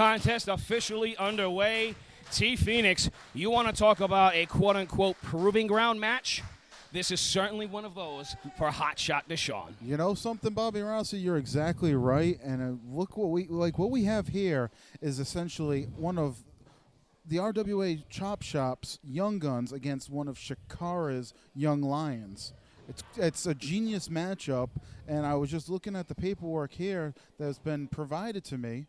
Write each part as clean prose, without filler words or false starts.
contest officially underway. T. Phoenix, you want to talk about a quote-unquote proving ground match? This is certainly one of those for Hotshot Deshaun. You know something, Bobby Rossi? You're exactly right. And look what we have here is essentially one of the RWA Chop Shop's young guns against one of Shikara's young lions. It's a genius matchup, and I was just looking at the paperwork here that's been provided to me,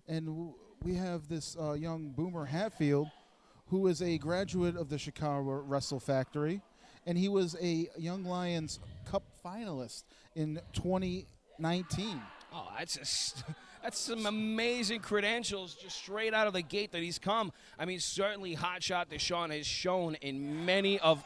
and we have this young Boomer Hatfield, who is a graduate of the Shikara Wrestle Factory, and he was a Young Lions Cup finalist in 2019. Oh, that's some amazing credentials just straight out of the gate that he's come. I mean, certainly Hotshot Deshaun has shown in many of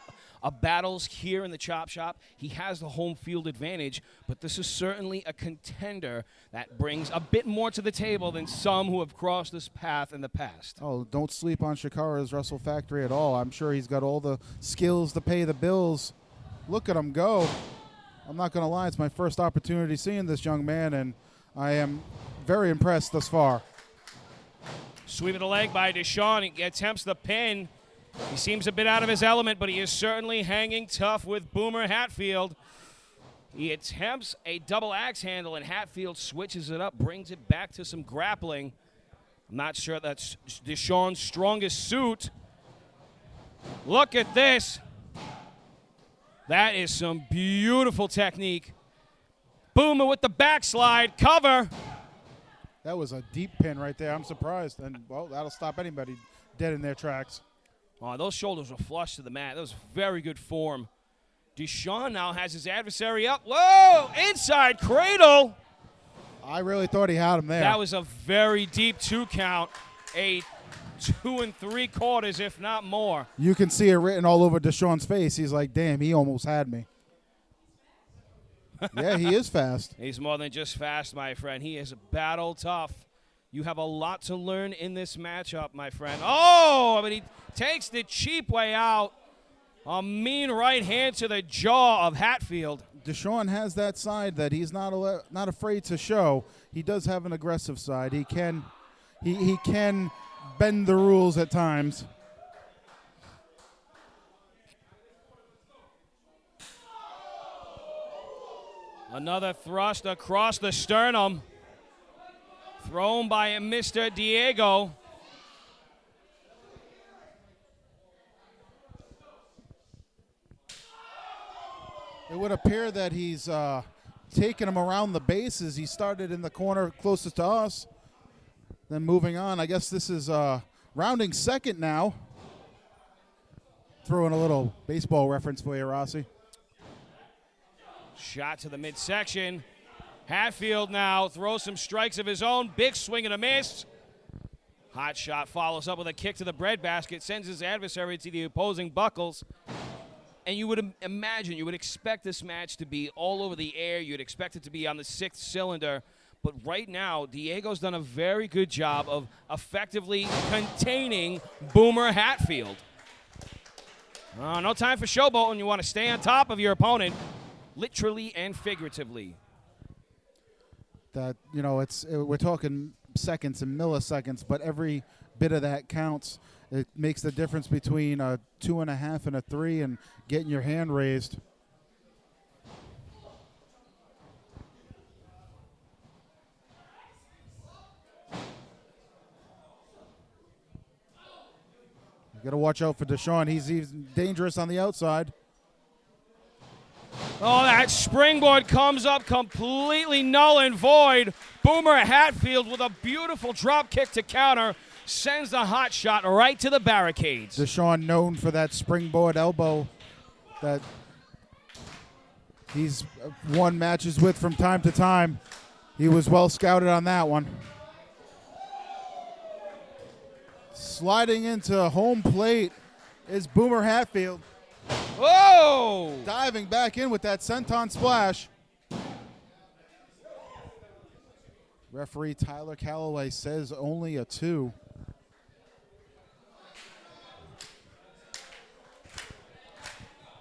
battles here in the Chop Shop. He has the home field advantage, but this is certainly a contender that brings a bit more to the table than some who have crossed this path in the past. Oh, don't sleep on Shikara's Wrestle Factory at all. I'm sure he's got all the skills to pay the bills. Look at him go. I'm not going to lie, it's my first opportunity seeing this young man, and I am very impressed thus far. Sweep of the leg by Deshaun. He attempts the pin. He seems a bit out of his element, but he is certainly hanging tough with Boomer Hatfield. He attempts a double axe handle, and Hatfield switches it up, brings it back to some grappling. I'm not sure that's Deshaun's strongest suit. Look at this. That is some beautiful technique. Boomer with the backslide cover. That was a deep pin right there. I'm surprised. And, well, that'll stop anybody dead in their tracks. Oh, those shoulders were flush to the mat. That was very good form. Deshaun now has his adversary up. Whoa! Inside cradle. I really thought he had him there. That was a very deep 2 count. A 2 3/4, if not more. You can see it written all over Deshaun's face. He's like, damn, he almost had me. Yeah, he is fast. He's more than just fast, my friend. He is battle tough. You have a lot to learn in this matchup, my friend. Oh, but he takes the cheap way out. A mean right hand to the jaw of Hatfield. Deshaun has that side that he's not afraid to show. He does have an aggressive side. He can bend the rules at times. Another thrust across the sternum. Thrown by Mr. Diego. It would appear that he's taking him around the bases. He started in the corner closest to us, then moving on. I guess this is rounding second now. Throw in a little baseball reference for you, Rossi. Shot to the midsection. Hatfield now throws some strikes of his own. Big swing and a miss. Hotshot follows up with a kick to the breadbasket, sends his adversary to the opposing buckles. And you would imagine, you would expect this match to be all over the air. You'd expect it to be on the 6th cylinder. But right now, Diego's done a very good job of effectively containing Boomer Hatfield. No time for showboating. You want to stay on top of your opponent, literally and figuratively. That, you know, we're talking seconds and milliseconds, but every bit of that counts. It makes the difference between a 2.5 and a 3 and getting your hand raised. You got to watch out for Deshaun. He's dangerous on the outside. Oh, that springboard comes up completely null and void. Boomer Hatfield with a beautiful drop kick to counter. Sends the hot shot right to the barricades. Deshaun known for that springboard elbow that he's won matches with from time to time. He was well scouted on that one. Sliding into home plate is Boomer Hatfield. Whoa! Diving back in with that senton splash. Referee Tyler Calloway says only a 2.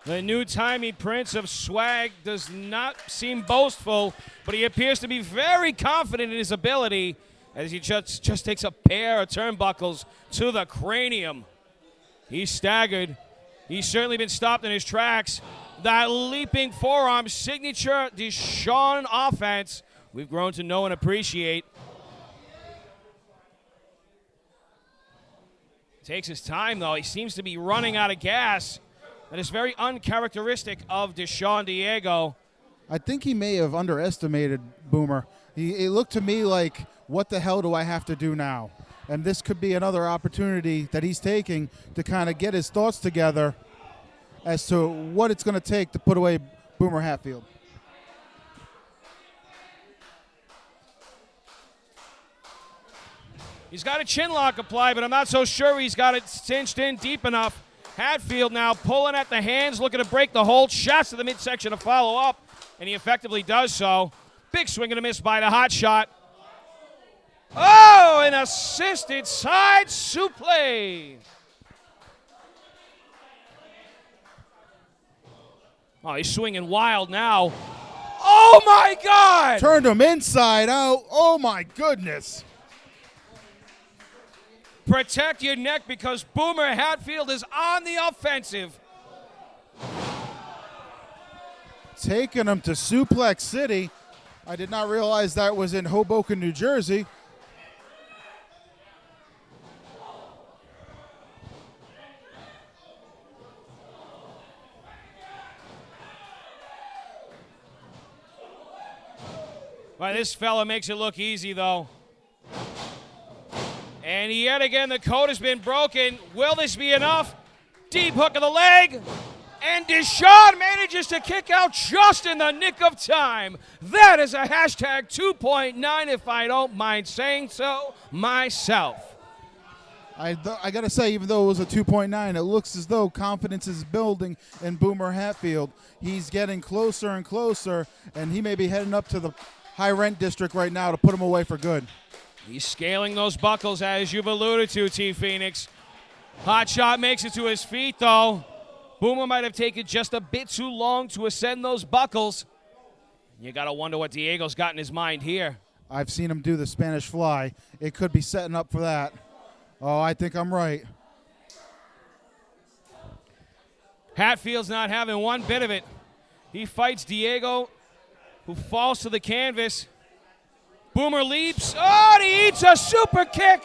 The new-timey Prince of Swag does not seem boastful, but he appears to be very confident in his ability. as he just takes a pair of turnbuckles to the cranium. He's staggered. He's certainly been stopped in his tracks. That leaping forearm signature Deshaun offense we've grown to know and appreciate. Takes his time, though. He seems to be running out of gas. That is very uncharacteristic of Deshaun Diego. I think he may have underestimated Boomer. It looked to me like, what the hell do I have to do now? And this could be another opportunity that he's taking to kind of get his thoughts together as to what it's going to take to put away Boomer Hatfield. He's got a chin lock applied, but I'm not so sure he's got it cinched in deep enough. Hatfield now pulling at the hands, looking to break the hold. Shots to the midsection to follow up, and he effectively does so. Big swing and a miss by the Hotshot. Oh, an assisted side suplex. Oh, he's swinging wild now. Oh, my God! Turned him inside out. Oh, my goodness. Protect your neck because Boomer Hatfield is on the offensive. Taking him to Suplex City. I did not realize that was in Hoboken, New Jersey. Well, this fella makes it look easy, though. And yet again, the code has been broken. Will this be enough? Deep hook of the leg. And Deshaun manages to kick out just in the nick of time. That is a hashtag 2.9, if I don't mind saying so myself. I got to say, even though it was a 2.9, it looks as though confidence is building in Boomer Hatfield. He's getting closer and closer, and he may be heading up to the high rent district right now to put him away for good. He's scaling those buckles, as you've alluded to, T. Phoenix. Hotshot makes it to his feet, though. Boomer might have taken just a bit too long to ascend those buckles. You got to wonder what Diego's got in his mind here. I've seen him do the Spanish fly. It could be setting up for that. Oh, I think I'm right. Hatfield's not having one bit of it. He fights Diego, who falls to the canvas. Boomer leaps. Oh, and he eats a super kick.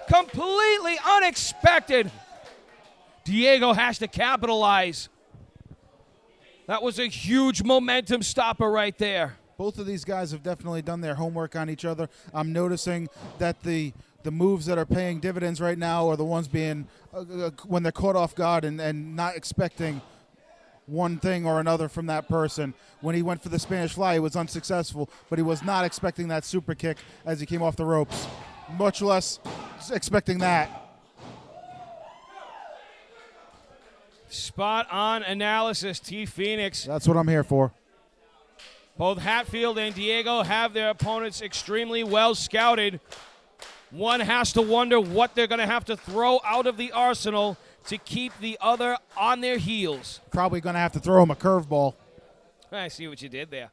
Completely unexpected. Diego has to capitalize. That was a huge momentum stopper right there. Both of these guys have definitely done their homework on each other. I'm noticing that the moves that are paying dividends right now are the ones being when they're caught off guard and not expecting one thing or another from that person. When he went for the Spanish fly, he was unsuccessful, but he was not expecting that super kick as he came off the ropes, much less expecting that. Spot on analysis, T. Phoenix. That's what I'm here for. Both Hatfield and Diego have their opponents extremely well scouted. One has to wonder what they're going to have to throw out of the arsenal to keep the other on their heels. Probably going to have to throw him a curveball. I see what you did there.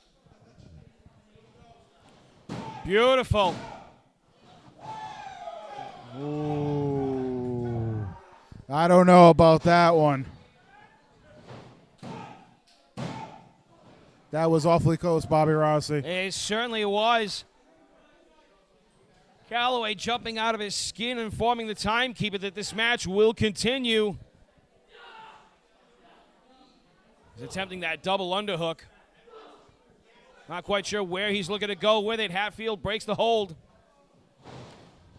Beautiful. Ooh. I don't know about that one. That was awfully close, Bobby Rossi. It certainly was. Calloway jumping out of his skin, informing the timekeeper that this match will continue. He's attempting that double underhook. Not quite sure where he's looking to go with it. Hatfield breaks the hold.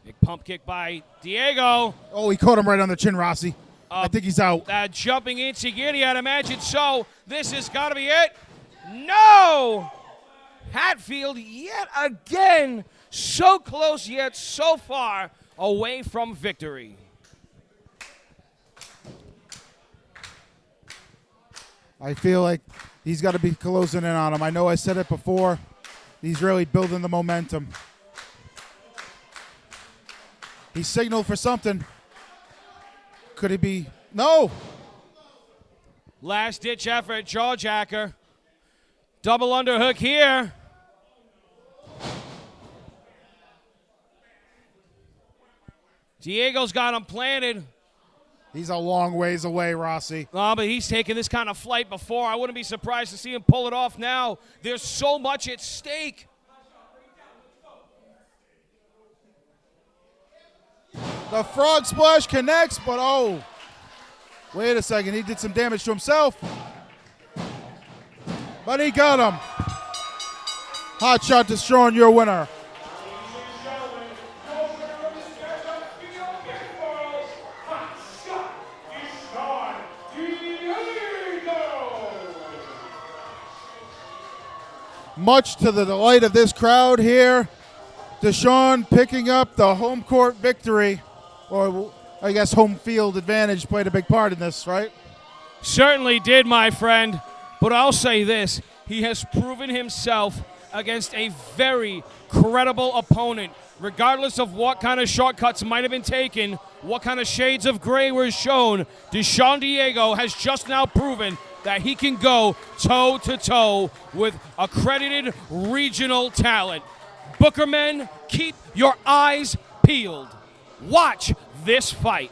Big pump kick by Diego. Oh, he caught him right on the chin, Rossi. I think he's out. Jumping into Giddy, I'd imagine so. This has got to be it. No! Hatfield yet again so close yet so far away from victory. I feel like he's got to be closing in on him. I know I said it before. He's really building the momentum. He signaled for something. Could he be? No! Last-ditch effort, jawjacker. Double underhook here. Diego's got him planted. He's a long ways away, Rossi. Oh, but he's taken this kind of flight before. I wouldn't be surprised to see him pull it off now. There's so much at stake. The frog splash connects, but oh. Wait a second, he did some damage to himself. But he got him. Hotshot destroying your winner. Much to the delight of this crowd here, Deshaun picking up the home court victory, or I guess home field advantage played a big part in this, right? Certainly did, my friend. But I'll say this, he has proven himself against a very credible opponent. Regardless of what kind of shortcuts might have been taken, what kind of shades of gray were shown, Deshaun Diego has just now proven that he can go toe-to-toe with accredited regional talent. Booker men, keep your eyes peeled. Watch this fight.